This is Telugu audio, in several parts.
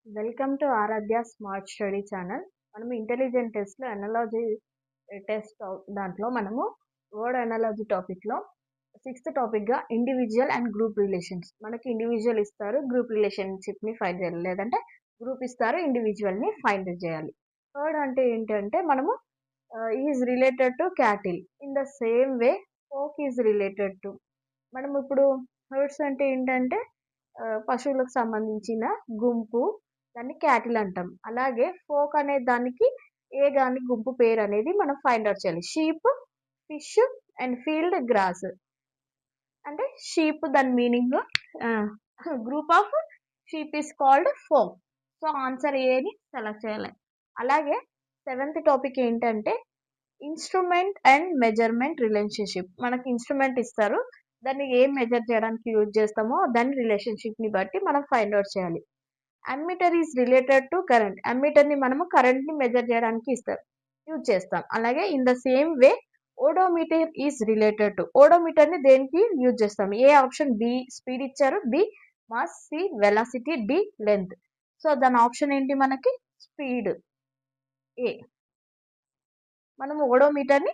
Welcome to Aaradhya smart study channel. మనము ఇంటెలిజెంట్ టెస్ట్‌లో అనాలజీ టెస్ట్ దాంట్లో మనము వర్డ్ అనాలజీ టాపిక్‌లో సిక్స్త్ టాపిక్‌గా ఇండివిడ్యువల్ అండ్ గ్రూప్ రిలేషన్స్. మనకి ఇండివిడ్యువల్ ఇస్తారు, గ్రూప్ రిలేషన్‌షిప్‌ని ఫైండ్ చేయాలి. లేదంటే గ్రూప్ ఇస్తారు, ఇండివిడ్యువల్‌ని ఫైండ్ చేయాలి. థర్డ్ అంటే ఏంటంటే మనము is related to cattle. In the same way folk is related to. మనం ఇప్పుడు హెర్డ్స్ అంటే ఏంటంటే పశువులకు సంబంధించిన గుంపు, దాన్ని క్యాటిల్ అంటాం. అలాగే ఫోక్ అనే దానికి దాని గుంపు పేరు అనేది మనం ఫైండ్ ఔట్ చేయాలి. Sheep, fish and field grass. అంటే షీప్ దాని meaning group of sheep is called flock. So answer ఏని సెలెక్ట్ చేయాలి. అలాగే సెవెంత్ టాపిక్ ఏంటంటే ఇన్స్ట్రుమెంట్ అండ్ మెజర్మెంట్ రిలేషన్షిప్. మనకి ఇన్స్ట్రుమెంట్ ఇస్తారు, దాన్ని ఏం మెజర్ చేయడానికి యూజ్ చేస్తామో దాని రిలేషన్షిప్ని బట్టి మనం ఫైండ్ అవుట్ చేయాలి. Ammeter is related to current. Ammeter ని మనము కరెంట్ ని మెజర్ చేయడానికి యూజ్ చేస్తాం. అలాగే in the same way odometer is related to. Odometer ని దేనికి యూజ్ చేస్తాం? ఏ ఆప్షన్ బి స్పీడ్ ఇచ్చారు, B mass, C velocity, D length. So దాని ఆప్షన్ ఏంటి మనకి? Speed A. మనము ఓడోమీటర్ ని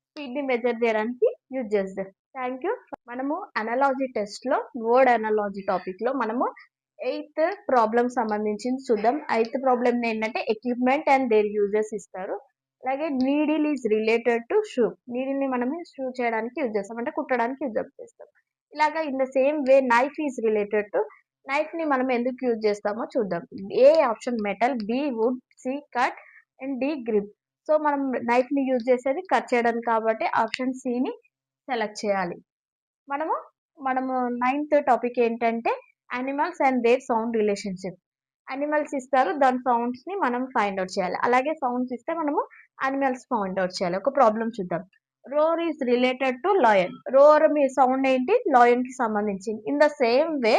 స్పీడ్ ని మెజర్ చేయడానికి యూజ్ చేస్తాం. Thank you. మనము అనాలజీ టెస్ట్ లో వర్డ్ అనాలజీ టాపిక్ లో మనము ఎయిత్ ప్రాబ్లమ్ సంబంధించింది చూద్దాం. ఎయిత్ ప్రాబ్లమ్ ఏంటంటే ఎక్విప్మెంట్ అండ్ దేర్ యూజెస్ ఇస్తారు. అలాగే needle is related to shoe. Needle ని మనం షూ చేయడానికి యూజ్ చేస్తాం, అంటే కుట్టడానికి యూజ్ చేస్తాం. ఇలాగా in the same way knife is related to. Knife ని మనం ఎందుకు యూజ్ చేస్తామో చూద్దాం. A option metal, B wood, C cut and D grip. So మనం నైఫ్ ని యూజ్ చేసేది కట్ చేయడానికి కాబట్టి ఆప్షన్ సి ని సెలెక్ట్ చేయాలి. మనము మనము నైన్త్ టాపిక్ ఏంటంటే animals and their sound relationship. Animals ఇస్తారు, దాని సౌండ్స్ ని మనం ఫైండ్ అవుట్ చేయాలి. అలాగే సౌండ్స్ ఇస్తే మనము యానిమల్స్ ఫైండ్ అవుట్ చేయాలి. ఒక ప్రాబ్లం చూద్దాం. Roar is related to lion. Roar మీ సౌండ్ ఏంటి? లాయన్ కి సంబంధించింది. In the same way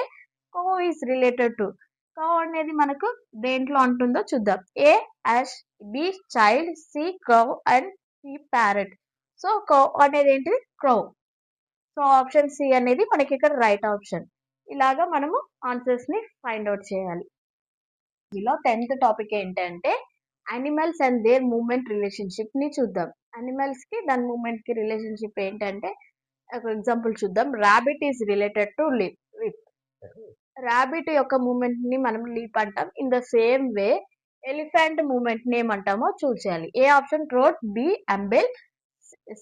cow is related to. Cow అనేది మనకు దేంట్లో అంటుందో చూద్దాం. A ash, B child, C cow and C parrot. So cow అనేది ఏంటి? క్రౌ. సో ఆప్షన్ సి అనేది మనకి ఇక్కడ రైట్ ఆప్షన్. ఇలాగా మనము ఆన్సర్స్ ని ఫైండ్ అవుట్ చేయాలి. ఇలా 10th టాపిక్ ఏంటంటే animals and their movement relationship ని చూద్దాం. అనిమల్స్ కి దాని మూవ్మెంట్ కి రిలేషన్షిప్ ఏంటంటే ఒక ఎగ్జాంపుల్ చూద్దాం. Rabbit is related to leap. Rabbit యొక్క మూవ్మెంట్ ని మనం లీప్ అంటాం. In the same way elephant movement ని ఏమంటామో చూసేయాలి. A option? Trot, B amble,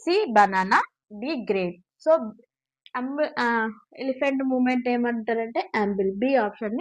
C banana, D grape. So elephant movement ఏమంటారంటే అంబిల్. బి ఆప్షన్ ని